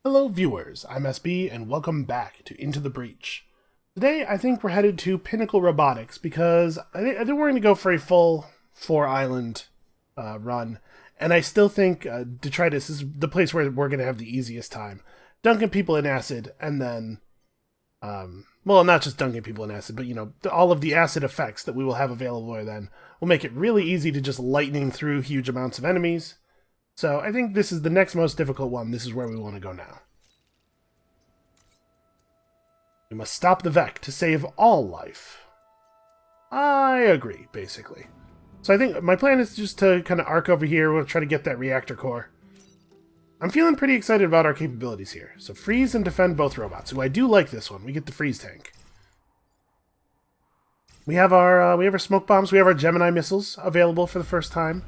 Hello viewers, I'm SB and welcome back to Into the Breach. Today I think we're headed to Pinnacle Robotics because I think we're going to go for a full 4-island run, and I still think Detritus is the place where we're going to have the easiest time. Dunking people in acid and then, well, not just dunking people in acid, but you know, all of the acid effects that we will have available then will make it really easy to just lightning through huge amounts of enemies. So I think this is the next most difficult one. This is where we want to go now. We must stop the Vec to save all life. I agree, basically. So I think my plan is just to kind of arc over here. We'll try to get that reactor core. I'm feeling pretty excited about our capabilities here. So freeze and defend both robots. Ooh, I do like this one. We get the freeze tank. We have our smoke bombs. We have our Gemini missiles available for the first time.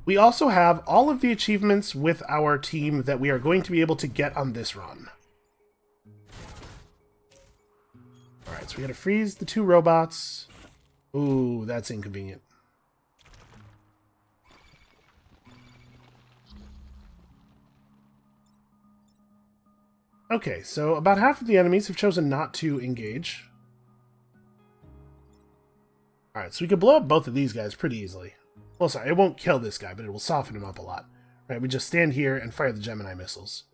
We also have all of the achievements with our team that we are going to be able to get on this run. Alright, so we gotta freeze the two robots. Ooh, that's inconvenient. Okay, so about half of the enemies have chosen not to engage. Alright, so we could blow up both of these guys pretty easily. Well, sorry, it won't kill this guy, but it will soften him up a lot. Right, we just stand here and fire the Gemini missiles.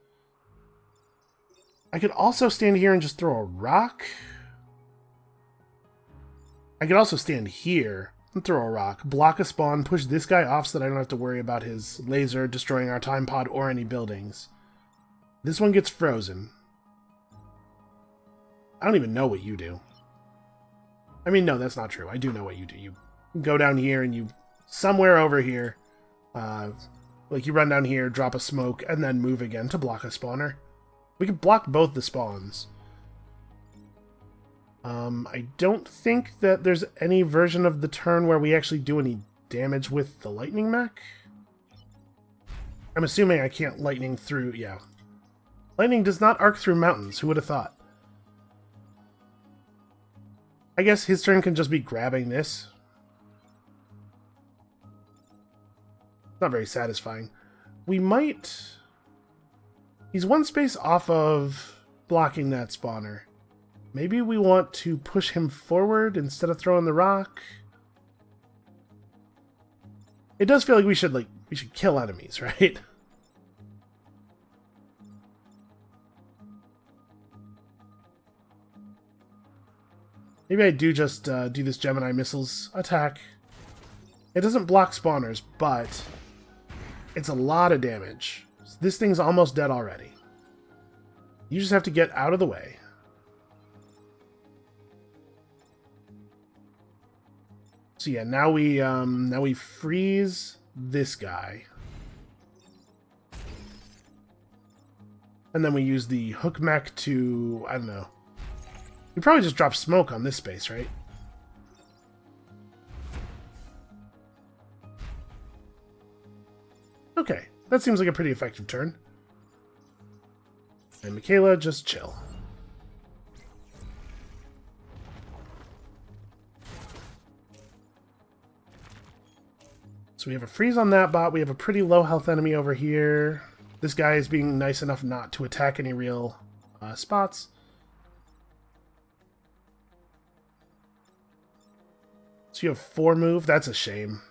I could also stand here and just throw a rock. I could also stand here and throw a rock, block a spawn, push this guy off so that I don't have to worry about his laser destroying our time pod or any buildings. This one gets frozen. I don't even know what you do. I mean, no, that's not true. I do know what you do. You go down here and you... somewhere over here, like you run down here, drop a smoke, and then move again to block a spawner. We can block both the spawns. I don't think that there's any version of the turn where we actually do any damage with the lightning mech. I'm assuming I can't lightning through, yeah. Lightning does not arc through mountains, who would have thought? I guess his turn can just be grabbing this. Not very satisfying. We might... He's one space off of blocking that spawner. Maybe we want to push him forward instead of throwing the rock. It does feel like we should kill enemies, right? Maybe I do just do this Gemini missiles attack. It doesn't block spawners, but it's a lot of damage. This thing's almost dead already. You just have to get out of the way. So yeah, now we freeze this guy. And then we use the hook mech to, I don't know. We probably just drop smoke on this space, right? Okay, that seems like a pretty effective turn. And Michaela, just chill. So we have a freeze on that bot. We have a pretty low health enemy over here. This guy is being nice enough not to attack any real spots. So you have 4 move. That's a shame.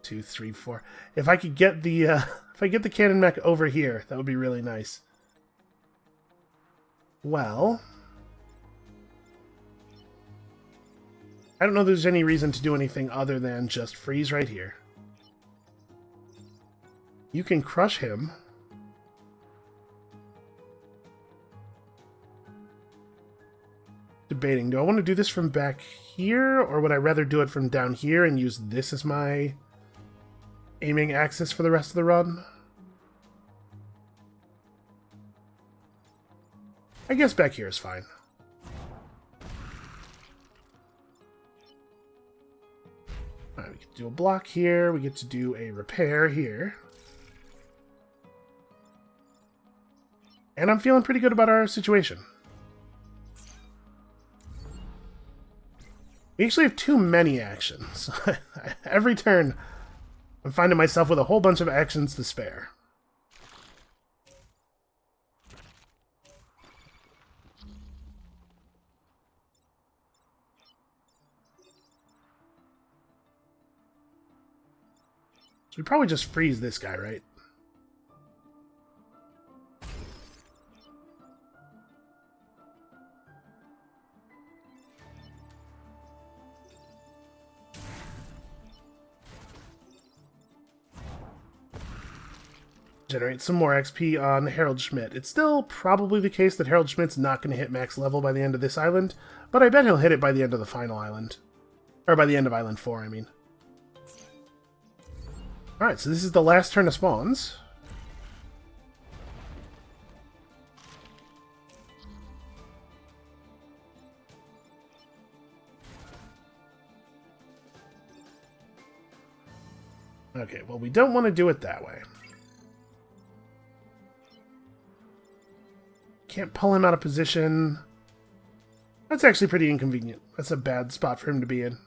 2, 3, 4. If I could get the if I get the cannon mech over here, that would be really nice. Well, I don't know if there's any reason to do anything other than just freeze right here. You can crush him. Debating, do I want to do this from back here, or would I rather do it from down here and use this as my aiming axis for the rest of the run? I guess back here is fine. Alright, we get to do a block here, we get to do a repair here. And I'm feeling pretty good about our situation. We actually have too many actions. Every turn, I'm finding myself with a whole bunch of actions to spare. So we probably just freeze this guy, right? Generate some more XP on Harold Schmidt. It's still probably the case that Harold Schmidt's not going to hit max level by the end of this island, but I bet he'll hit it by the end of the final island. Or by the end of Island 4, I mean. Alright, so this is the last turn of spawns. Okay, well, we don't want to do it that way. Can't pull him out of position. That's actually pretty inconvenient. That's a bad spot for him to be in.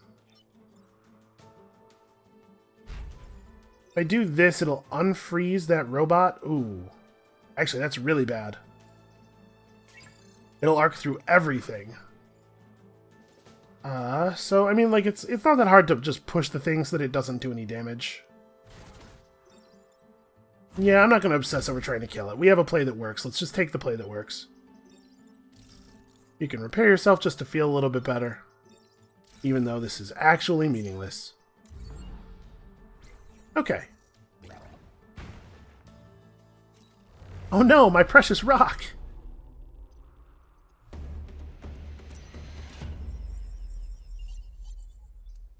If I do this, it'll unfreeze that robot. Ooh. Actually, that's really bad. It'll arc through everything. So, I mean, like, it's not that hard to just push the thing so that it doesn't do any damage. Yeah, I'm not going to obsess over trying to kill it. We have a play that works. Let's just take the play that works. You can repair yourself just to feel a little bit better. Even though this is actually meaningless. Okay. Oh no, my precious rock!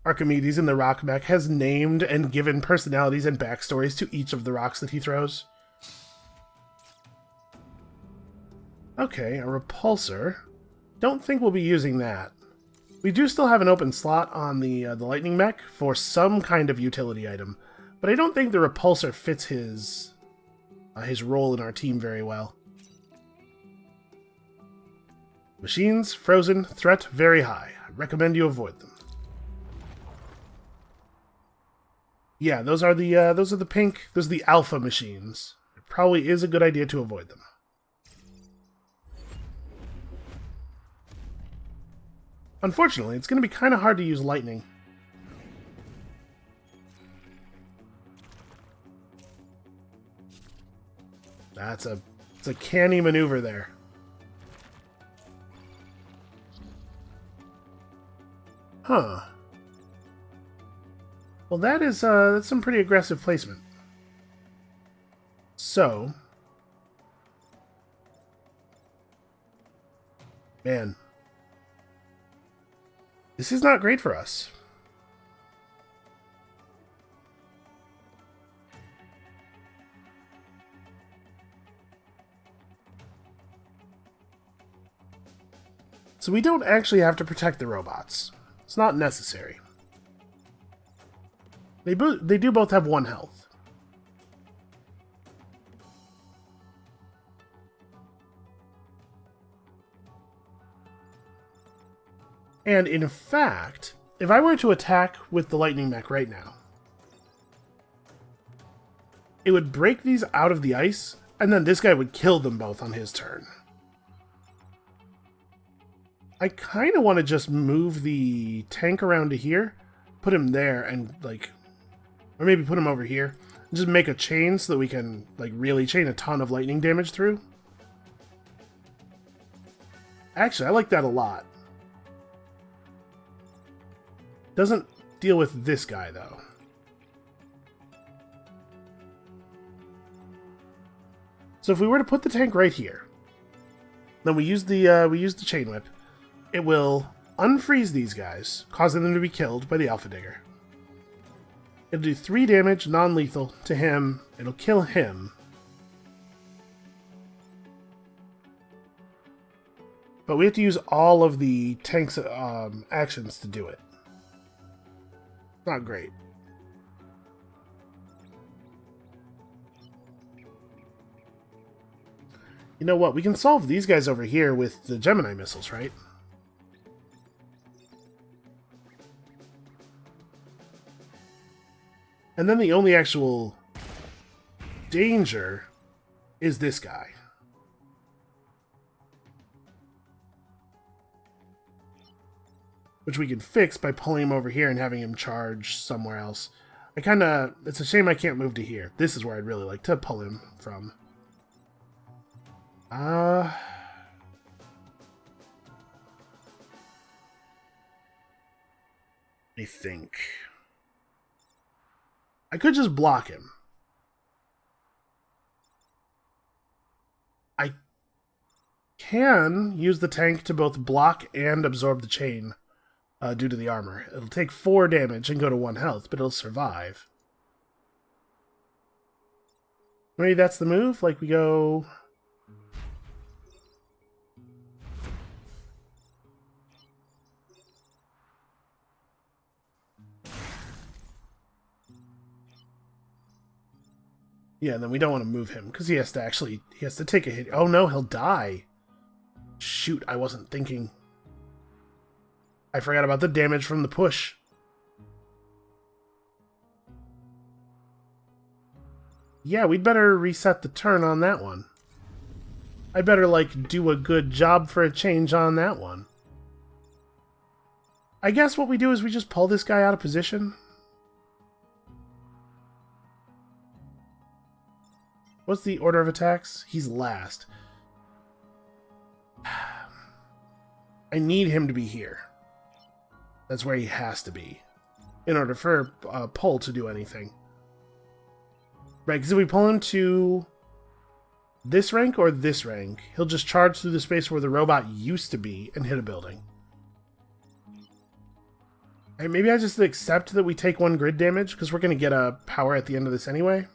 Archimedes in the rock mech has named and given personalities and backstories to each of the rocks that he throws. Okay, a repulsor. Don't think we'll be using that. We do still have an open slot on the lightning mech for some kind of utility item, but I don't think the repulsor fits his role in our team very well. Machines, frozen, threat very high. I recommend you avoid them. Yeah, those are the pink. Those are the alpha machines. It probably is a good idea to avoid them. Unfortunately, it's going to be kind of hard to use lightning. It's a canny maneuver there. Huh. Well, that's some pretty aggressive placement. So, man, this is not great for us. So we don't actually have to protect the robots. It's not necessary. They do both have 1 health. And in fact, if I were to attack with the lightning mech right now, it would break these out of the ice, and then this guy would kill them both on his turn. I kind of want to just move the tank around to here, put him there, and like, or maybe put him over here, and just make a chain so that we can like really chain a ton of lightning damage through. Actually, I like that a lot. Doesn't deal with this guy though. So if we were to put the tank right here, then we use the chain whip. It will unfreeze these guys, causing them to be killed by the Alpha Digger. It'll do 3 damage, non-lethal, to him. It'll kill him. But we have to use all of the tank's actions to do it. Not great. You know what? We can solve these guys over here with the Gemini missiles, right? And then the only actual danger is this guy. Which we can fix by pulling him over here and having him charge somewhere else. It's a shame I can't move to here. This is where I'd really like to pull him from. Let me think. I could just block him. I can use the tank to both block and absorb the chain due to the armor. It'll take 4 damage and go to 1 health, but it'll survive. Maybe that's the move? Like we go... Yeah, and then we don't want to move him, because he has to take a hit. Oh no, he'll die. Shoot, I wasn't thinking. I forgot about the damage from the push. Yeah, we'd better reset the turn on that one. I'd better, like, do a good job for a change on that one. I guess what we do is we just pull this guy out of position. What's the order of attacks? He's last. I need him to be here. That's where he has to be. In order for pull to do anything. Right, because if we pull him to this rank or this rank, he'll just charge through the space where the robot used to be and hit a building. And maybe I just accept that we take 1 grid damage, because we're going to get a power at the end of this anyway.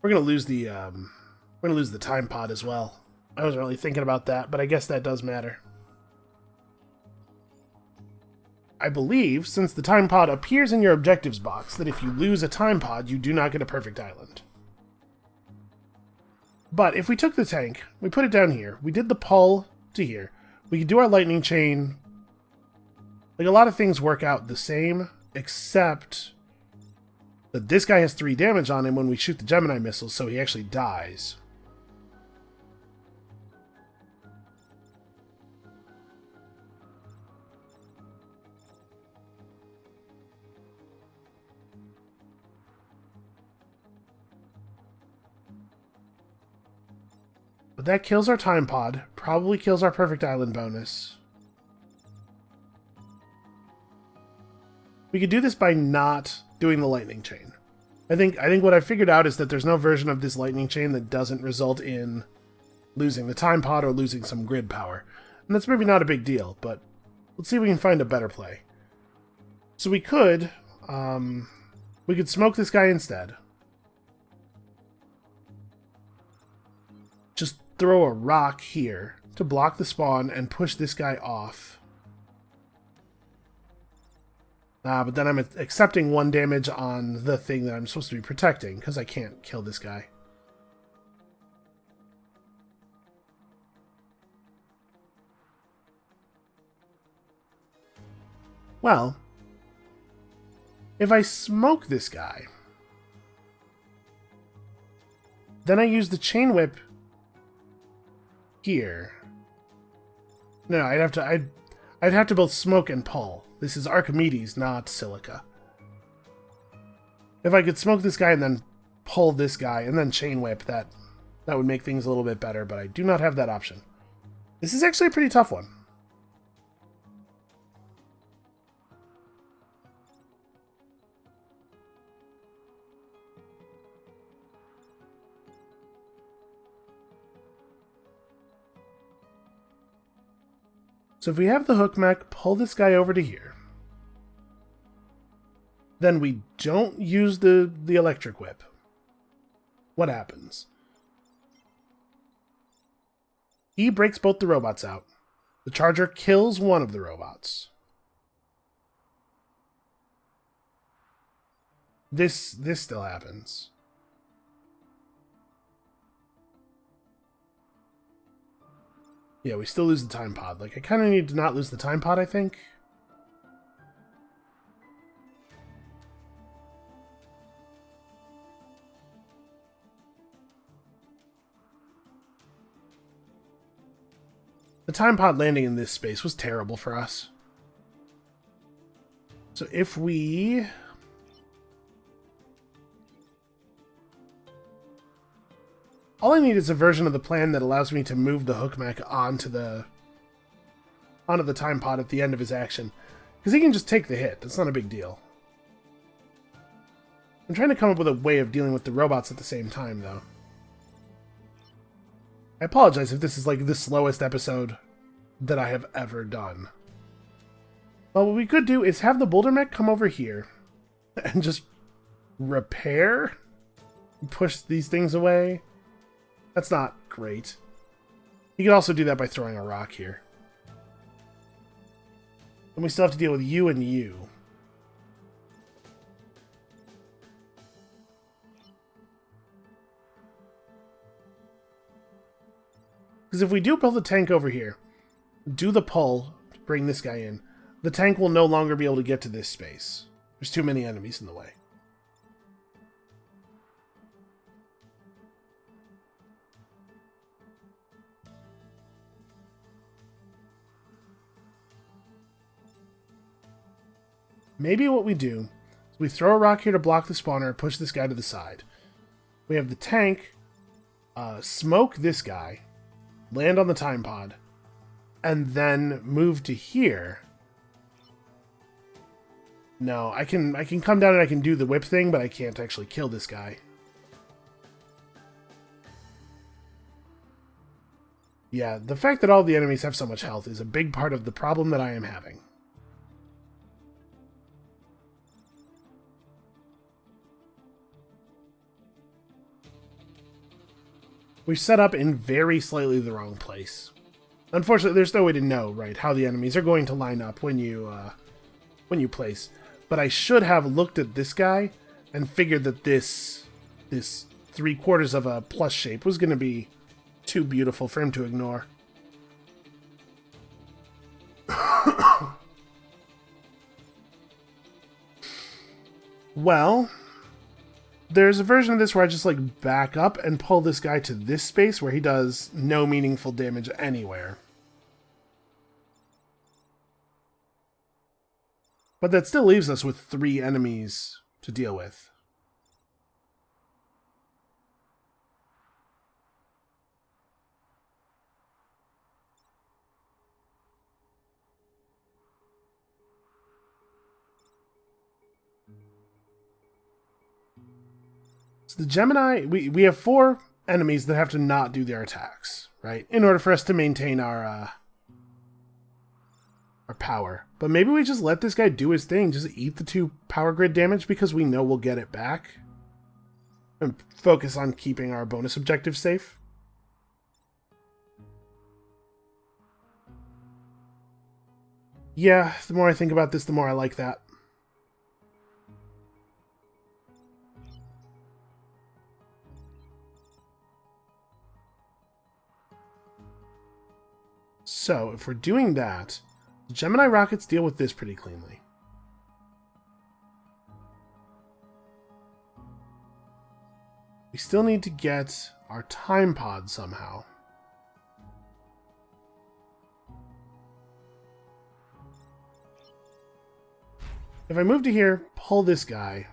We're gonna lose the time pod as well. I wasn't really thinking about that, but I guess that does matter. I believe, since the time pod appears in your objectives box, that if you lose a time pod, you do not get a perfect island. But if we took the tank, we put it down here, we did the pull to here, we could do our lightning chain. Like, a lot of things work out the same, except that this guy has 3 damage on him when we shoot the Gemini missiles, so he actually dies. But that kills our time pod, probably kills our perfect island bonus. We could do this by not doing the lightning chain. I think what I figured out is that there's no version of this lightning chain that doesn't result in losing the time pod or losing some grid power. And that's maybe not a big deal, but let's see if we can find a better play. So we could smoke this guy instead. Just throw a rock here to block the spawn and push this guy off. But then I'm accepting 1 damage on the thing that I'm supposed to be protecting, because I can't kill this guy. Well, if I smoke this guy, then I use the chain whip here. No, I'd have to both smoke and pull. This is Archimedes, not Silica. If I could smoke this guy and then pull this guy and then chain whip, that would make things a little bit better, but I do not have that option. This is actually a pretty tough one. So if we have the hook mech, pull this guy over to here. Then we don't use the electric whip. What happens? He breaks both the robots out. The charger kills one of the robots. This still happens. Yeah, we still lose the time pod. Like, I kind of need to not lose the time pod, I think. The time pod landing in this space was terrible for us. So if we... all I need is a version of the plan that allows me to move the hook mech onto the time pod at the end of his action. Because he can just take the hit. That's not a big deal. I'm trying to come up with a way of dealing with the robots at the same time, though. I apologize if this is like the slowest episode that I have ever done. Well, what we could do is have the boulder mech come over here and just repair, push these things away. That's not great. You could also do that by throwing a rock here. And we still have to deal with you and you. Because if we do build a tank over here, do the pull, bring this guy in, the tank will no longer be able to get to this space. There's too many enemies in the way. Maybe what we do is we throw a rock here to block the spawner and push this guy to the side. We have the tank smoke this guy, land on the time pod, and then move to here. No, I can come down and I can do the whip thing, but I can't actually kill this guy. Yeah, the fact that all the enemies have so much health is a big part of the problem that I am having. We're set up in very slightly the wrong place. Unfortunately, there's no way to know, right, how the enemies are going to line up when you place. But I should have looked at this guy and figured that this 3/4 of a plus shape was going to be too beautiful for him to ignore. Well, there's a version of this where I just like back up and pull this guy to this space where he does no meaningful damage anywhere. But that still leaves us with 3 enemies to deal with. So the Gemini, we have 4 enemies that have to not do their attacks, right? In order for us to maintain our power. But maybe we just let this guy do his thing, just eat the 2 power grid damage because we know we'll get it back. And focus on keeping our bonus objectives safe. Yeah, the more I think about this, the more I like that. So, if we're doing that, Gemini rockets deal with this pretty cleanly. We still need to get our time pod somehow. If I move to here, pull this guy.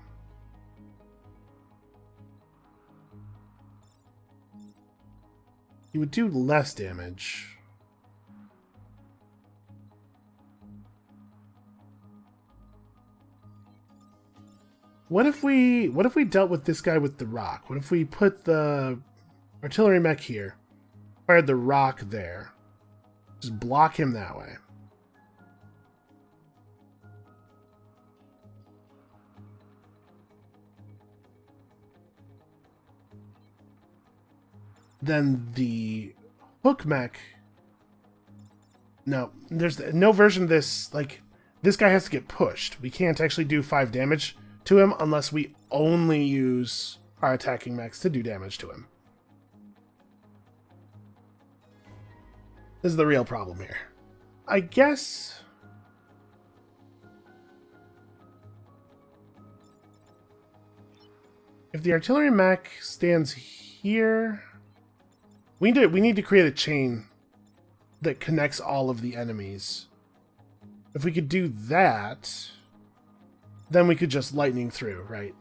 He would do less damage. What if we dealt with this guy with the rock? What if we put the artillery mech here, fired the rock there, just block him that way? Then the hook mech. No, there's no version of this. Like, this guy has to get pushed. We can't actually do 5 damage to him unless we only use our attacking mechs to do damage to him. This is the real problem here. I guess... if the artillery mech stands here... We need to create a chain that connects all of the enemies. If we could do that, then we could just lightning through, right?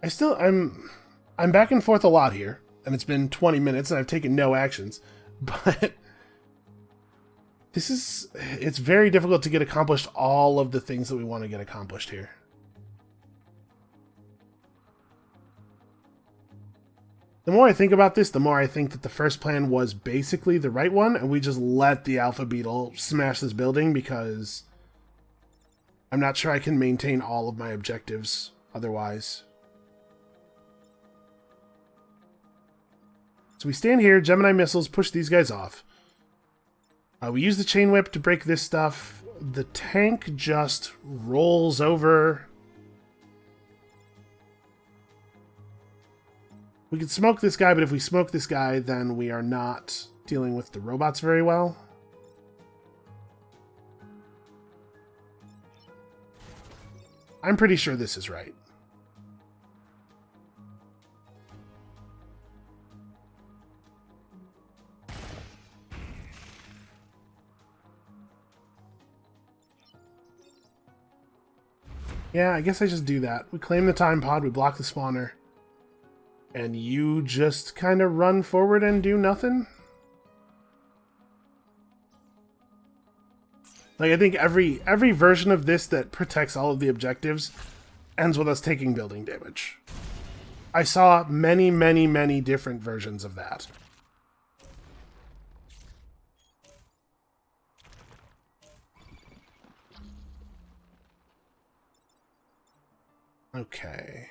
I'm back and forth a lot here, and it's been 20 minutes and I've taken no actions, but it's very difficult to get accomplished all of the things that we want to get accomplished here. The more I think about this, the more I think that the first plan was basically the right one, and we just let the Alpha Beetle smash this building because I'm not sure I can maintain all of my objectives otherwise. So we stand here, Gemini missiles, push these guys off. We use the chain whip to break this stuff. The tank just rolls over. We could smoke this guy, but if we smoke this guy, then we are not dealing with the robots very well. I'm pretty sure this is right. Yeah, I guess I just do that. We claim the time pod, we block the spawner. And you just kind of run forward and do nothing? Like, I think every version of this that protects all of the objectives ends with us taking building damage. I saw many, many, many different versions of that. Okay.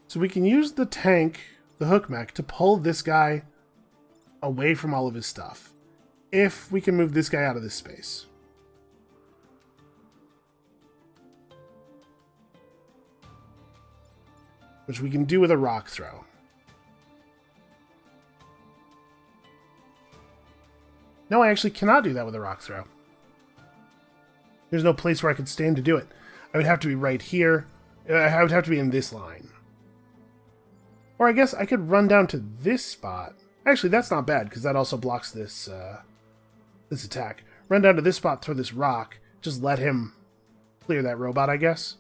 So we can use the tank, the hook mech, to pull this guy away from all of his stuff. If we can move this guy out of this space. Which we can do with a rock throw. No, I actually cannot do that with a rock throw. There's no place where I could stand to do it. I would have to be right here. I would have to be in this line. Or I guess I could run down to this spot. Actually, that's not bad, because that also blocks this this attack. Run down to this spot, throw this rock. Just let him clear that robot, I guess.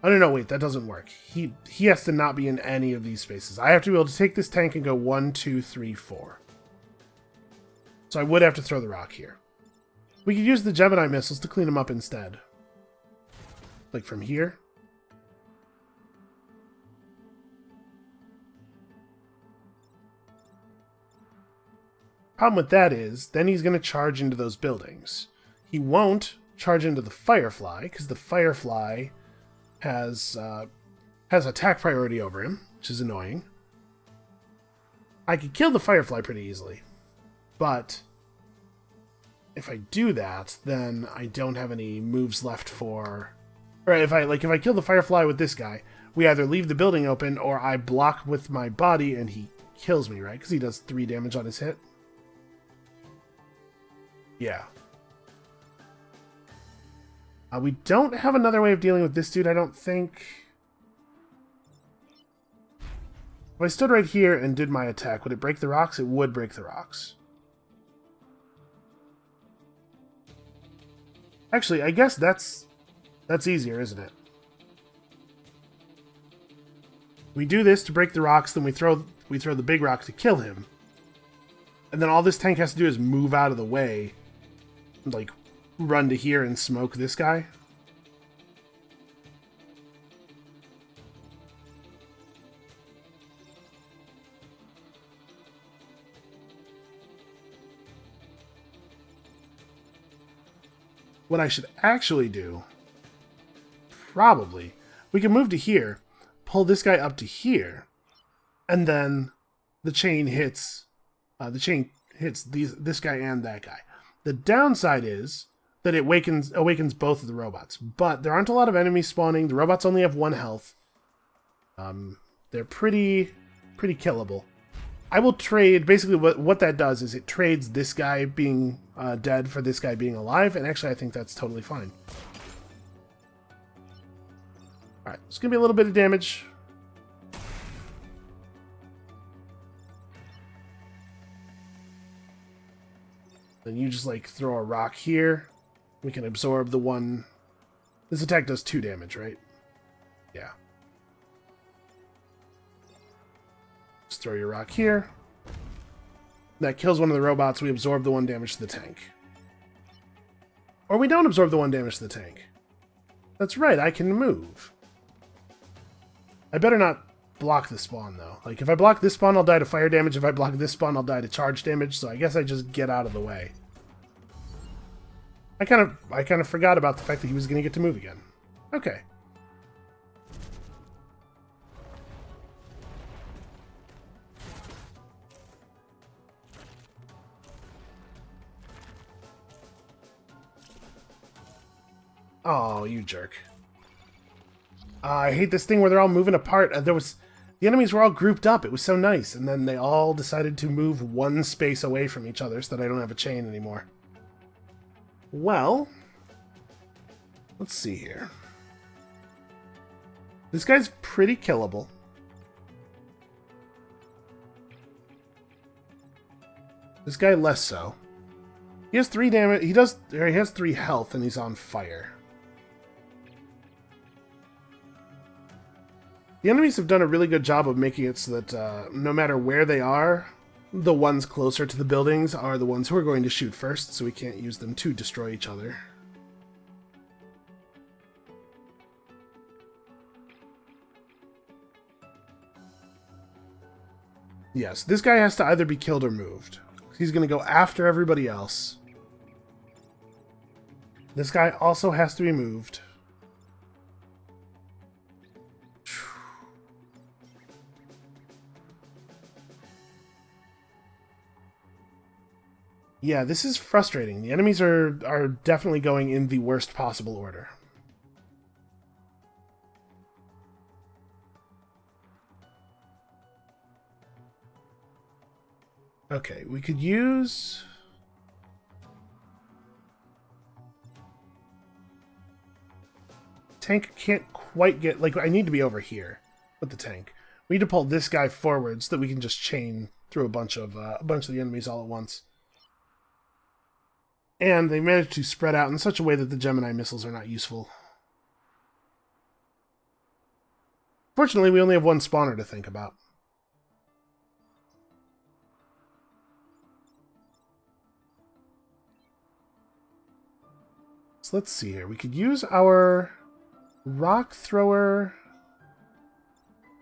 Oh, no, wait, that doesn't work. He has to not be in any of these spaces. I have to be able to take this tank and go 1, 2, 3, 4. So I would have to throw the rock here. We could use the Gemini missiles to clean them up instead. Like from here. Problem with that is, then he's going to charge into those buildings. He won't charge into the Firefly, because the Firefly has attack priority over him, which is annoying. I could kill the Firefly pretty easily, but if I do that, then I don't have any moves left for... Or if I kill the Firefly with this guy, we either leave the building open or I block with my body and he kills me, right? Because he does 3 damage on his hit. Yeah. We don't have another way of dealing with this dude, I don't think. If I stood right here and did my attack, would it break the rocks? It would break the rocks. Actually, I guess that's easier, isn't it? We do this to break the rocks, then we throw the big rock to kill him. And then all this tank has to do is move out of the way. And, like, run to here and smoke this guy. What I should actually do, probably, we can move to here, pull this guy up to here, and then the chain hits this guy and that guy. The downside is that it awakens both of the robots. But there aren't a lot of enemies spawning. The robots only have 1 health. They're pretty killable. I will trade, basically what that does is it trades this guy being dead for this guy being alive, and actually I think that's totally fine. Alright, it's going to be a little bit of damage. Then you just like throw a rock here. We can absorb the one. This attack does 2 damage, right? Yeah. Just throw your rock here. That kills one of the robots. We absorb the 1 damage to the tank. Or we don't absorb the 1 damage to the tank. That's right, I can move. I better not block the spawn, though. Like, if I block this spawn, I'll die to fire damage. If I block this spawn, I'll die to charge damage. So I guess I just get out of the way. I kind of forgot about the fact that he was going to get to move again. Okay. Oh, you jerk. I hate this thing where they're all moving apart. The enemies were all grouped up. It was so nice. And then they all decided to move 1 space away from each other so that I don't have a chain anymore. Well, let's see here. This guy's pretty killable. This guy less so. He has 3 damage. He has 3 health and he's on fire. The enemies have done a really good job of making it so that no matter where they are, the ones closer to the buildings are the ones who are going to shoot first, so we can't use them to destroy each other. Yes, this guy has to either be killed or moved. He's going to go after everybody else. This guy also has to be moved. Yeah, this is frustrating. The enemies are definitely going in the worst possible order. Okay, we could use... Tank can't quite get... Like, I need to be over here with the tank. We need to pull this guy forward so that we can just chain through a bunch of the enemies all at once. And they managed to spread out in such a way that the Gemini missiles are not useful. Fortunately, we only have 1 spawner to think about. So let's see here. We could use our rock thrower.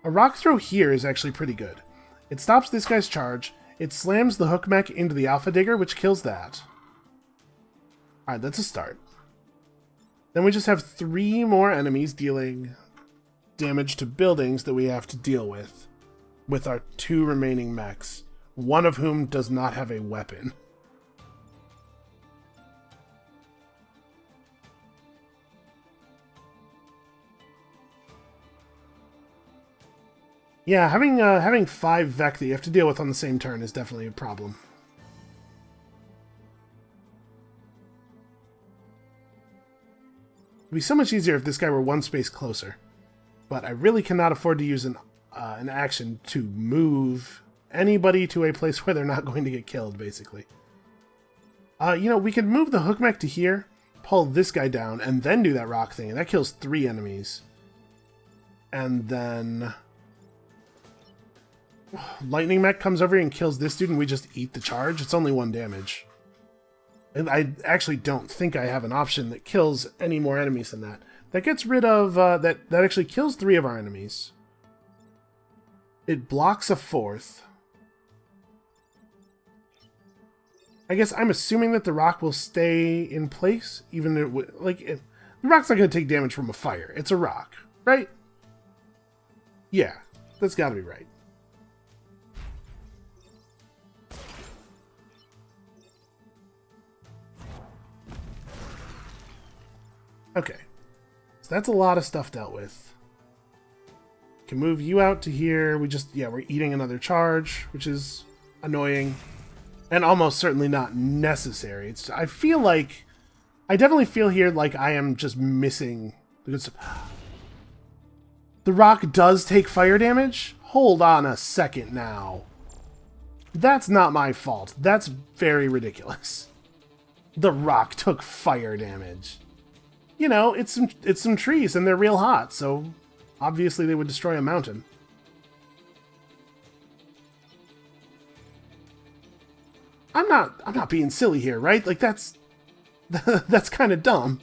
A rock throw here is actually pretty good. It stops this guy's charge. It slams the hook mech into the Alpha Digger, which kills that. Alright, that's a start. Then we just have 3 more enemies dealing damage to buildings that we have to deal with our 2 remaining mechs, one of whom does not have a weapon. Yeah, having 5 Vec that you have to deal with on the same turn is definitely a problem. It'd be so much easier if this guy were 1 space closer. But I really cannot afford to use an action to move anybody to a place where they're not going to get killed, basically. You know, we could move the hook mech to here, pull this guy down, and then do that rock thing, and that kills 3 enemies. And then... Lightning mech comes over here and kills this dude, and we just eat the charge. It's only 1 damage. And I actually don't think I have an option that kills any more enemies than that. That gets rid of... that actually kills 3 of our enemies. It blocks a 4th. I guess I'm assuming that the rock will stay in place, even though the rock's not going to take damage from a fire. It's a rock, right? Yeah, that's got to be right. Okay. So that's a lot of stuff dealt with. Can move you out to here. We're eating another charge, which is annoying. And almost certainly not necessary. I definitely feel here like I am just missing the good stuff. The rock does take fire damage? Hold on a second now. That's not my fault. That's very ridiculous. The rock took fire damage. You know, it's some trees and they're real hot, so obviously they would destroy a mountain. I'm not being silly here, right? Like that's kind of dumb.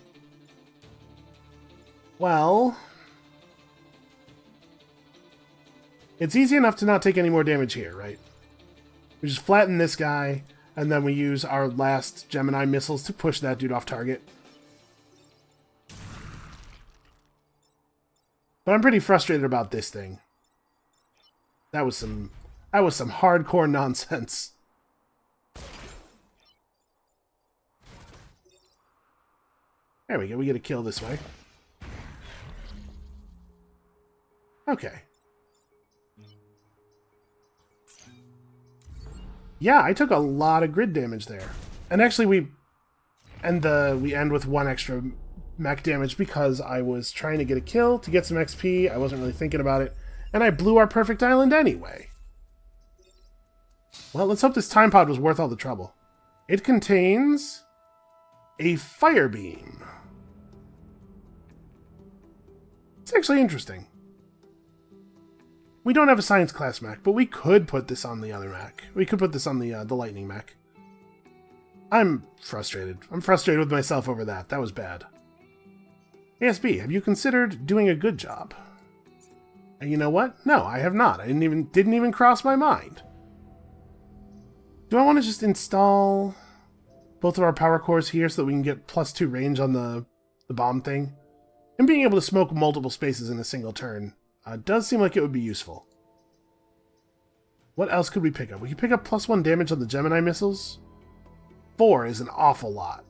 Well, it's easy enough to not take any more damage here, right? We just flatten this guy, and then we use our last Gemini missiles to push that dude off target. But I'm pretty frustrated about this thing. That was some hardcore nonsense. There we go, we get a kill this way. Okay. Yeah, I took a lot of grid damage there. And actually we end with 1 extra mech damage because I was trying to get a kill to get some XP. I wasn't really thinking about it. And I blew our perfect island anyway. Well, let's hope this time pod was worth all the trouble. It contains a fire beam. It's actually interesting. We don't have a science class mech, but we could put this on the other mech. We could put this on the lightning mech. I'm frustrated. I'm frustrated with myself over that. That was bad. ASB, have you considered doing a good job? And you know what? No, I have not. I didn't even cross my mind. Do I want to just install both of our power cores here so that we can get +2 range on the bomb thing? And being able to smoke multiple spaces in a single turn does seem like it would be useful. What else could we pick up? We could pick up +1 damage on the Gemini missiles. 4 is an awful lot.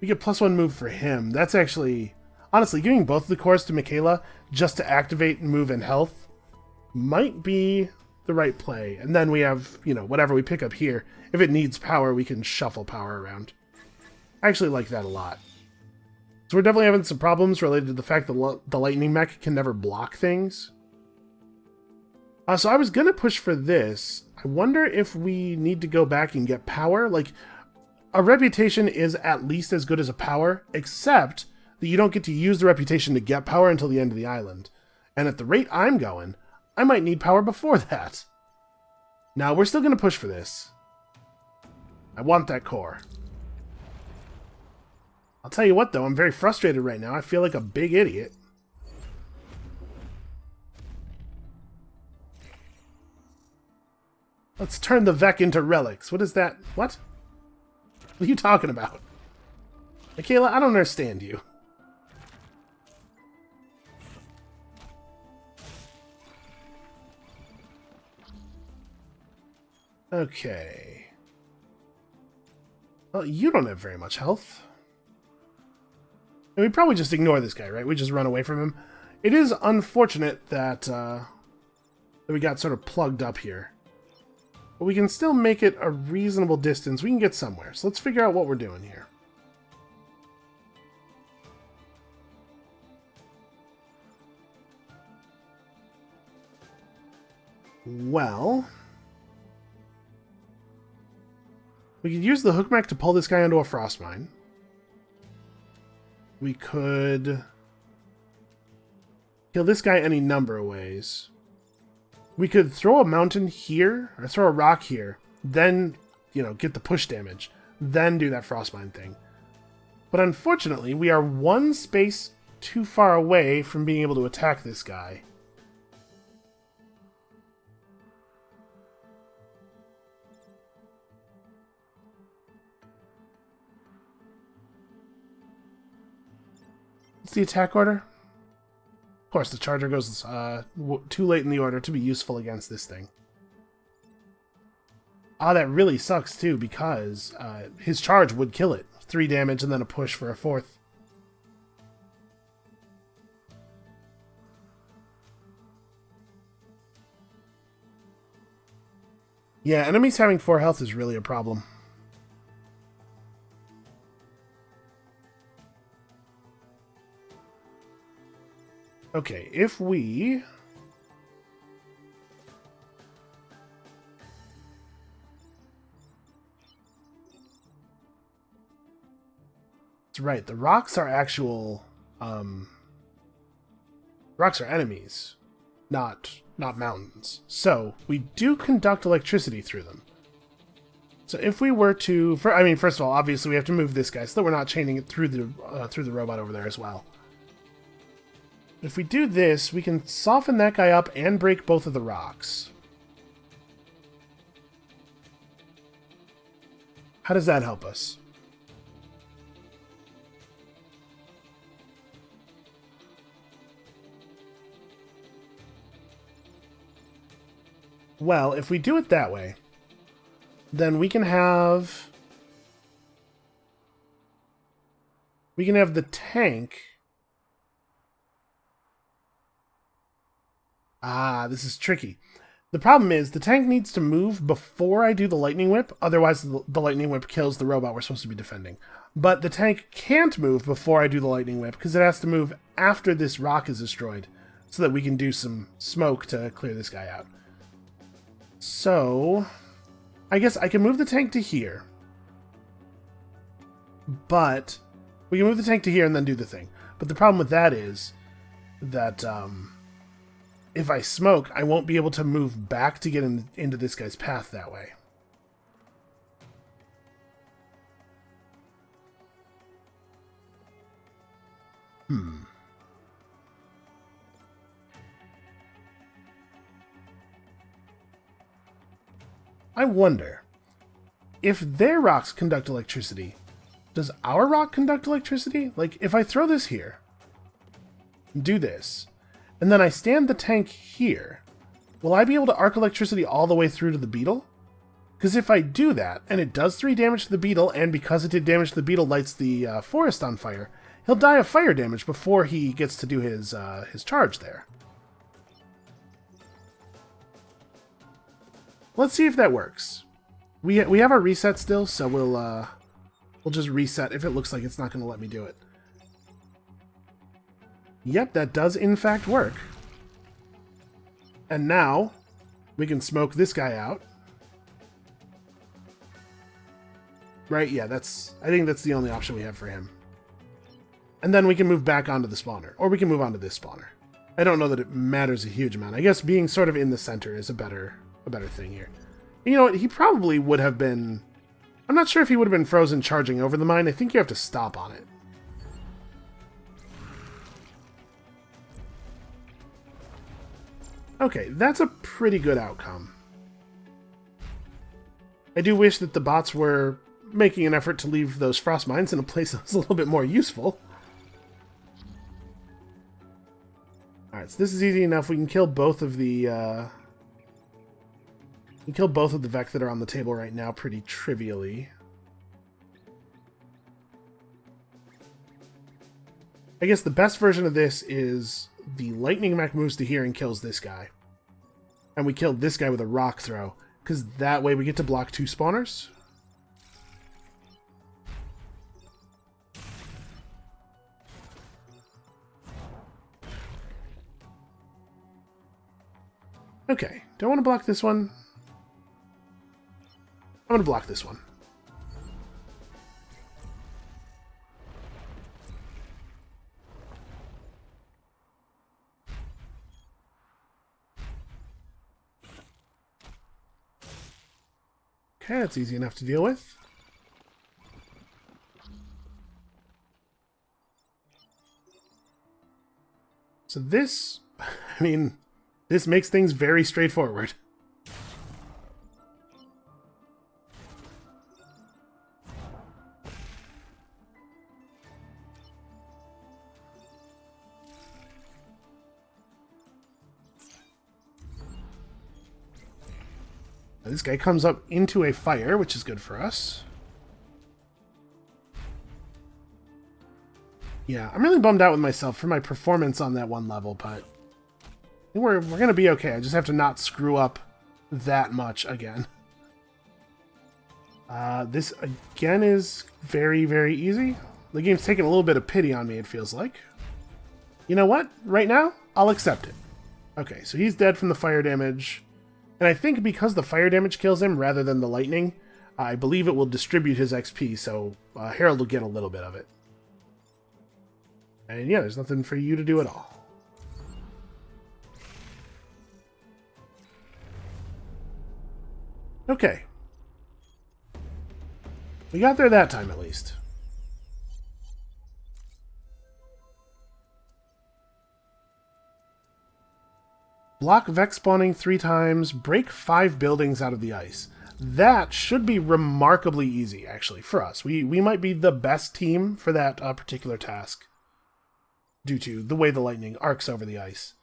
We get +1 move for him. That's actually... Honestly, giving both of the cores to Michaela just to activate move and health might be the right play. And then we have, you know, whatever we pick up here. If it needs power, we can shuffle power around. I actually like that a lot. So we're definitely having some problems related to the fact that the lightning mech can never block things. So I was going to push for this. I wonder if we need to go back and get power. Like, a reputation is at least as good as a power, except that you don't get to use the reputation to get power until the end of the island. And at the rate I'm going, I might need power before that. Now, we're still going to push for this. I want that core. I'll tell you what, though, I'm very frustrated right now. I feel like a big idiot. Let's turn the Vec into relics. What is that? What? What are you talking about? Michaela, I don't understand you. Okay. Well, you don't have very much health. And we probably just ignore this guy, right? We just run away from him. It is unfortunate that, that we got sort of plugged up here. But we can still make it a reasonable distance. We can get somewhere. So let's figure out what we're doing here. Well, we could use the hook mech to pull this guy into a frost mine. We could kill this guy any number of ways. We could throw a mountain here, or throw a rock here, then, you know, get the push damage, then do that frostmine thing. But unfortunately, we are 1 space too far away from being able to attack this guy. What's the attack order? Of course, the charger goes too late in the order to be useful against this thing. Ah, that really sucks too, because his charge would kill it. 3 damage and then a push for a 4th. Yeah, enemies having 4 health is really a problem. Okay, if we... That's right, the rocks are actual... rocks are enemies, not mountains. So, we do conduct electricity through them. So if we were to... first of all, obviously we have to move this guy so that we're not chaining it through the robot over there as well. If we do this, we can soften that guy up and break both of the rocks. How does that help us? Well, if we do it that way, then we can have the tank. Ah, this is tricky. The problem is the tank needs to move before I do the lightning whip, otherwise the lightning whip kills the robot we're supposed to be defending. But the tank can't move before I do the lightning whip because it has to move after this rock is destroyed so that we can do some smoke to clear this guy out. So, I guess I can move the tank to here. But we can move the tank to here and then do the thing. But the problem with that is that if I smoke, I won't be able to move back to get into this guy's path that way. I wonder, if their rocks conduct electricity, does our rock conduct electricity? Like, if I throw this here, do this, and then I stand the tank here, will I be able to arc electricity all the way through to the beetle? Because if I do that, and it does 3 damage to the beetle, and because it did damage to the beetle lights the forest on fire, he'll die of fire damage before he gets to do his charge there. Let's see if that works. We have our reset still, so we'll just reset if it looks like it's not going to let me do it. Yep, that does in fact work. And now we can smoke this guy out. Right? Yeah, I think that's the only option we have for him. And then we can move back onto the spawner, or we can move on to this spawner. I don't know that it matters a huge amount. I guess being sort of in the center is a better thing here. You know what? He probably would have been... I'm not sure if he would have been frozen charging over the mine. I think you have to stop on it. Okay, that's a pretty good outcome. I do wish that the bots were making an effort to leave those frost mines in a place that was a little bit more useful. Alright, so this is easy enough. We can kill both of the... We kill both of the Vec that are on the table right now pretty trivially. I guess the best version of this is the lightning mech moves to here and kills this guy. And we killed this guy with a rock throw, because that way we get to block 2 spawners. Okay, do I want to block this one? I'm going to block this one. Okay, that's easy enough to deal with. So this, I mean, this makes things very straightforward. This guy comes up into a fire, which is good for us. Yeah, I'm really bummed out with myself for my performance on that one level, but I think we're going to be okay. I just have to not screw up that much again. This, again, is very, very easy. The game's taking a little bit of pity on me, it feels like. You know what? Right now, I'll accept it. Okay, so he's dead from the fire damage. And I think because the fire damage kills him rather than the lightning, I believe it will distribute his XP, so Harold will get a little bit of it. And yeah, there's nothing for you to do at all. Okay. We got there that time, at least. Block Vex spawning 3 times, break 5 buildings out of the ice. That should be remarkably easy, actually, for us. We might be the best team for that particular task, due to the way the lightning arcs over the ice.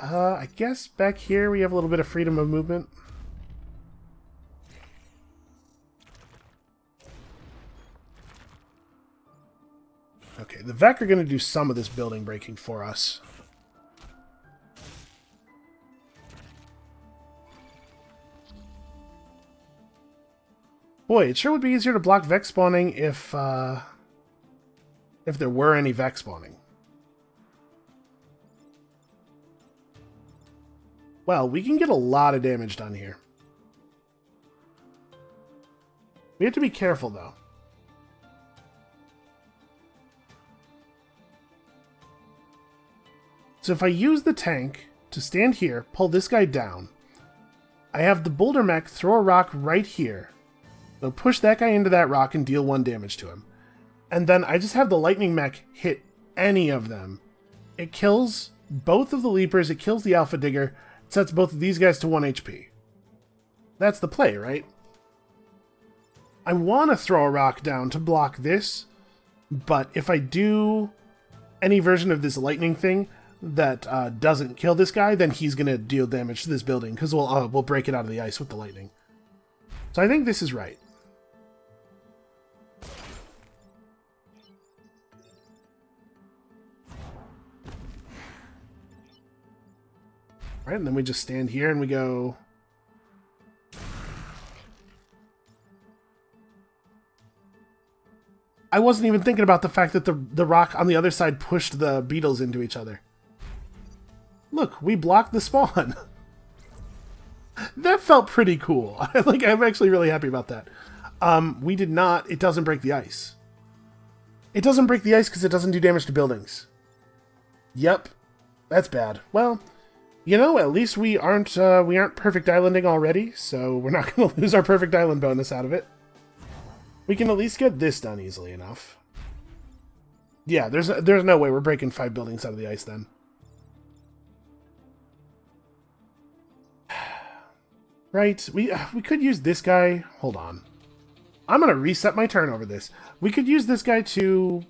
I guess back here we have a little bit of freedom of movement. Okay, the Vec are going to do some of this building breaking for us. Boy, it sure would be easier to block Vex spawning if there were any Vex spawning. Well, we can get a lot of damage done here. We have to be careful, though. So if I use the tank to stand here, pull this guy down, I have the boulder mech throw a rock right here. So push that guy into that rock and deal 1 damage to him. And then I just have the lightning mech hit any of them. It kills both of the leapers, it kills the alpha digger, it sets both of these guys to 1 HP. That's the play, right? I want to throw a rock down to block this, but if I do any version of this lightning thing that doesn't kill this guy, then he's going to deal damage to this building, because we'll break it out of the ice with the lightning. So I think this is right. Right, and then we just stand here and we go... I wasn't even thinking about the fact that the rock on the other side pushed the beetles into each other. Look, we blocked the spawn. That felt pretty cool. I'm actually really happy about that. We did not... It doesn't break the ice. It doesn't break the ice because it doesn't do damage to buildings. Yep. That's bad. Well... You know, at least we aren't perfect islanding already, so we're not going to lose our perfect island bonus out of it. We can at least get this done easily enough. Yeah, there's no way we're breaking 5 buildings out of the ice then. Right, we could use this guy. Hold on. I'm going to reset my turn over this. We could use this guy to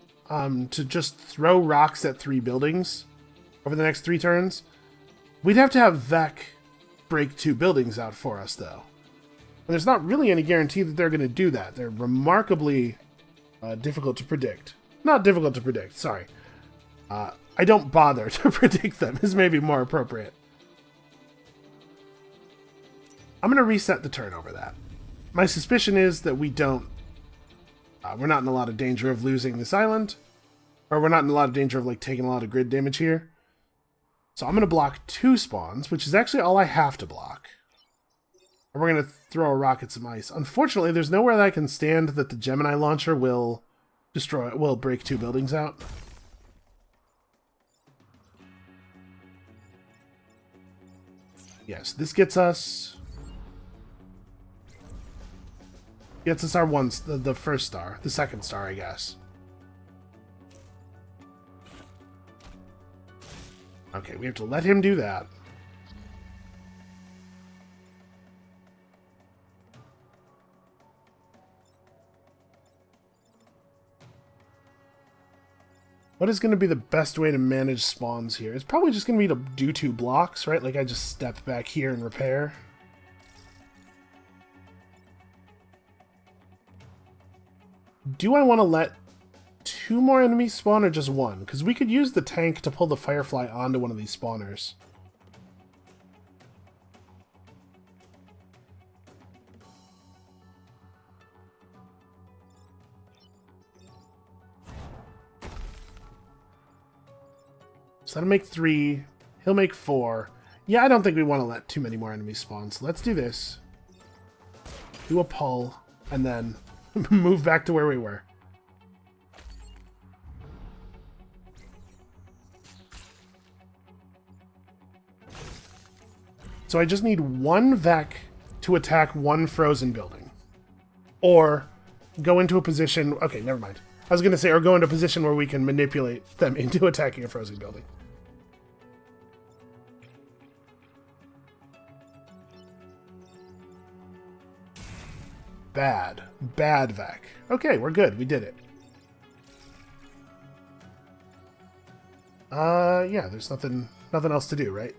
just throw rocks at 3 buildings over the next 3 turns. We'd have to have Vec break 2 buildings out for us, though. And there's not really any guarantee that they're going to do that. They're remarkably difficult to predict. Not difficult to predict, sorry. I don't bother to predict them, is maybe more appropriate. I'm going to reset the turn over that. My suspicion is that we don't... we're not in a lot of danger of losing this island. Or we're not in a lot of danger of taking a lot of grid damage here. So I'm going to block 2 spawns, which is actually all I have to block. And we're going to throw a rock at some ice. Unfortunately, there's nowhere that I can stand that the Gemini launcher will break 2 buildings out. Yes, this gets us our the first star, the second star, I guess. Okay, we have to let him do that. What is going to be the best way to manage spawns here? It's probably just going to be to do 2 blocks, right? Like I just step back here and repair. Do I want to let 2 more enemies spawn or just 1? Because we could use the tank to pull the Firefly onto one of these spawners. So that'll make 3. He'll make 4. Yeah, I don't think we want to let too many more enemies spawn, so let's do this. Do a pull, and then move back to where we were. So I just need 1 Vec to attack 1 frozen building. Or go into a position... Okay, never mind. I was going to say, or go into a position where we can manipulate them into attacking a frozen building. Bad. Bad Vec. Okay, we're good. We did it. Yeah, there's nothing else to do, right?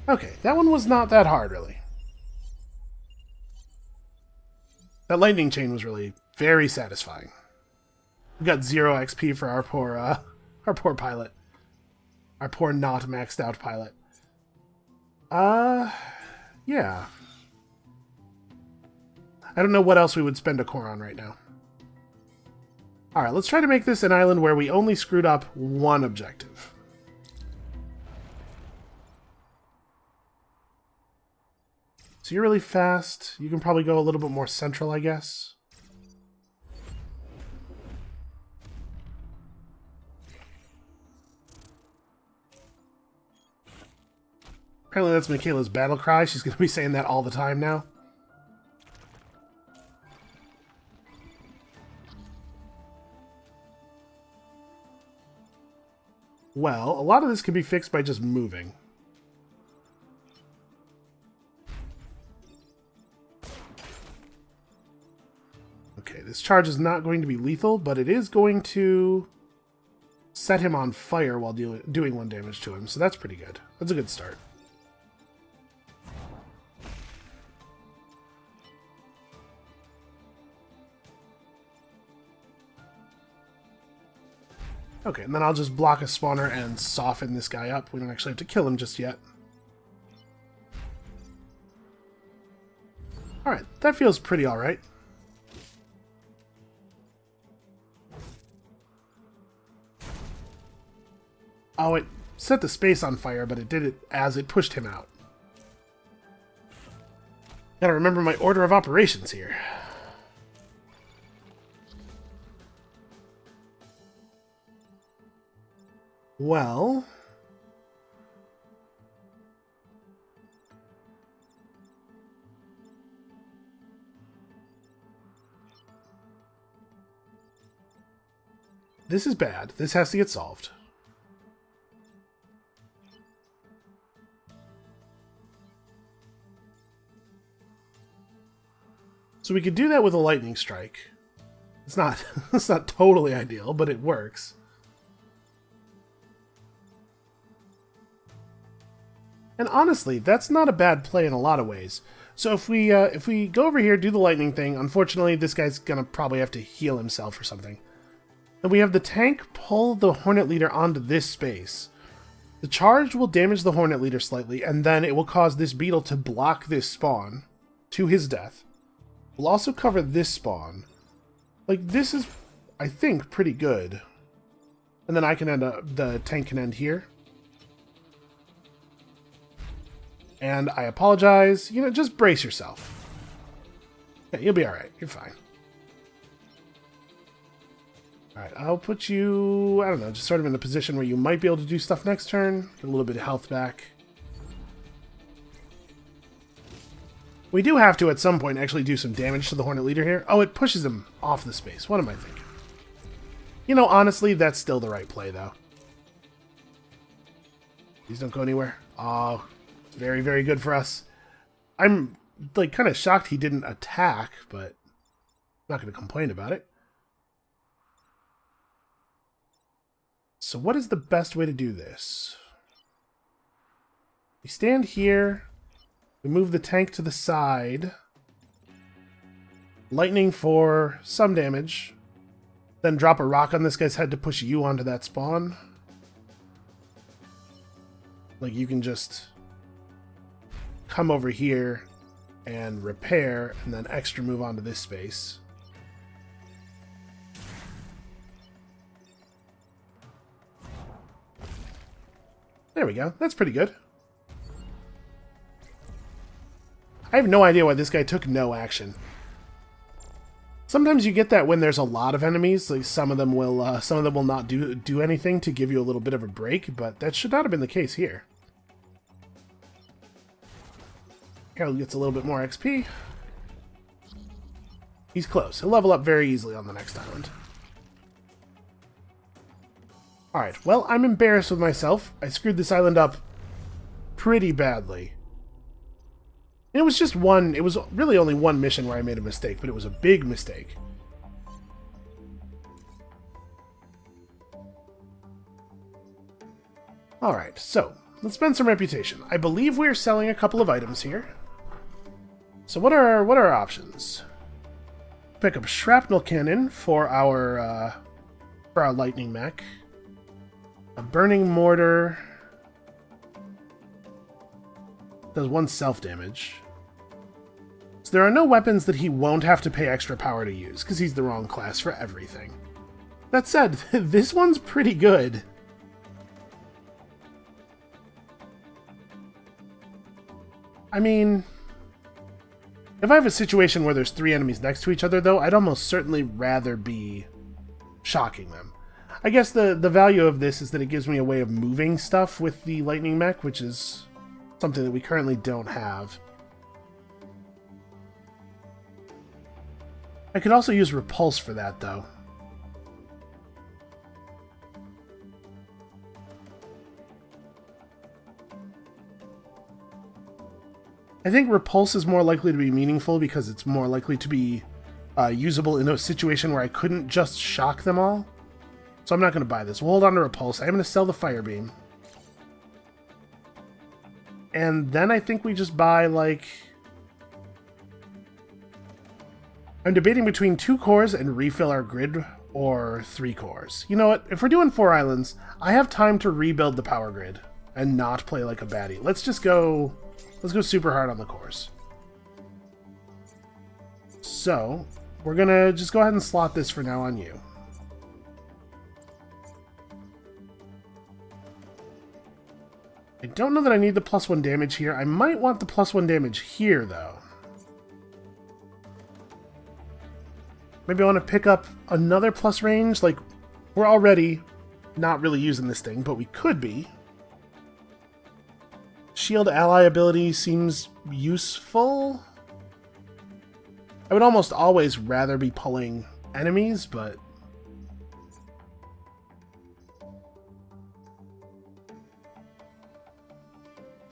Okay, that one was not that hard, really. That lightning chain was really very satisfying. We got 0 XP for our poor pilot. Our poor not maxed out pilot. Yeah. I don't know what else we would spend a core on right now. Alright, let's try to make this an island where we only screwed up 1 objective. So you're really fast. You can probably go a little bit more central, I guess. Apparently that's Michaela's battle cry. She's going to be saying that all the time now. Well, a lot of this can be fixed by just moving. Okay, this charge is not going to be lethal, but it is going to set him on fire while doing 1 damage to him, so that's pretty good. That's a good start. Okay, and then I'll just block a spawner and soften this guy up. We don't actually have to kill him just yet. Alright, that feels pretty alright. Oh, it set the space on fire, but it did it as it pushed him out. Gotta remember my order of operations here. Well... this is bad. This has to get solved. So we could do that with a lightning strike. It's not it's not totally ideal, but it works. And honestly, that's not a bad play in a lot of ways. So if we go over here, do the lightning thing, unfortunately this guy's gonna probably have to heal himself or something. And we have the tank pull the Hornet Leader onto this space. The charge will damage the Hornet Leader slightly, and then it will cause this beetle to block this spawn to his death. We'll also cover this spawn. Like, this is, I think, pretty good. And then I can end up, the tank can end here. And I apologize. You know, just brace yourself. Yeah, you'll be alright. You're fine. Alright, I'll put you, I don't know, just sort of in a position where you might be able to do stuff next turn. Get a little bit of health back. We do have to, at some point, actually do some damage to the Hornet Leader here. Oh, it pushes him off the space. What am I thinking? You know, honestly, that's still the right play, though. These don't go anywhere. Oh, it's very, very good for us. I'm, like, kind of shocked he didn't attack, but I'm not going to complain about it. so what is the best way to do this? We stand here. We move the tank to the side. Lightning for some damage. Then drop a rock on this guy's head to push you onto that spawn. Like, you can just come over here and repair, and then extra move onto this space. There we go. That's pretty good. I have no idea why this guy took no action. Sometimes you get that when there's a lot of enemies. Like some of them will not do anything to give you a little bit of a break, but that should not have been the case here. Harold gets a little bit more XP. He's close. He'll level up very easily on the next island. Alright, well, I'm embarrassed with myself. I screwed this island up pretty badly. And it was just one, it was really only one mission where I made a mistake, but it was a big mistake. Alright, so, let's spend some reputation. I believe we're selling a couple of items here. So what are our options? Pick up a shrapnel cannon for our lightning mech. A burning mortar does 1 self-damage. So there are no weapons that he won't have to pay extra power to use, because he's the wrong class for everything. That said, this one's pretty good. I mean, if I have a situation where there's 3 enemies next to each other, though, I'd almost certainly rather be shocking them. I guess the value of this is that it gives me a way of moving stuff with the lightning mech, which is something that we currently don't have. I could also use repulse for that, though. I think repulse is more likely to be meaningful because it's more likely to be usable in a situation where I couldn't just shock them all. So I'm not going to buy this. We'll hold on to repulse. I'm going to sell the fire beam. And then I think we just buy, like... I'm debating between 2 cores and refill our grid, or 3 cores. You know what? If we're doing 4 islands, I have time to rebuild the power grid and not play like a baddie. Let's just go... Let's go super hard on the cores. So, we're going to just go ahead and slot this for now on you. I don't know that I need the +1 damage here. I might want the +1 damage here, though. Maybe I want to pick up another plus range. Like, we're already not really using this thing, but we could be. Shield ally ability seems useful. I would almost always rather be pulling enemies, but...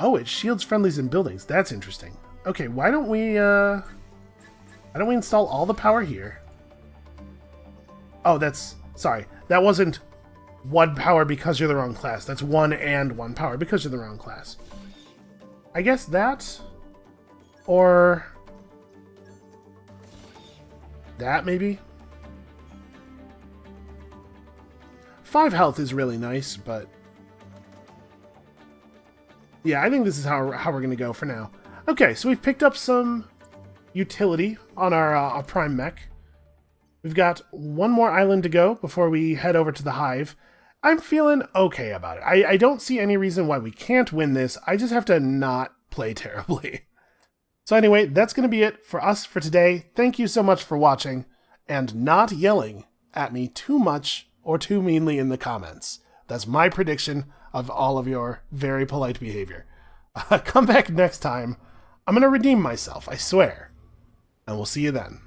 Oh, it shields friendlies in buildings. That's interesting. Okay, why don't we install all the power here? Oh, that's... Sorry. That wasn't 1 power because you're the wrong class. That's 1 and 1 power because you're the wrong class. I guess that... Or... that, maybe? 5 health is really nice, but... yeah, I think this is how we're going to go for now. Okay, so we've picked up some utility on our Prime Mech. We've got 1 more island to go before we head over to the Hive. I'm feeling okay about it. I don't see any reason why we can't win this. I just have to not play terribly. So anyway, that's going to be it for us for today. Thank you so much for watching, and not yelling at me too much or too meanly in the comments. That's my prediction of all of your very polite behavior. Come back next time. I'm going to redeem myself, I swear. And we'll see you then.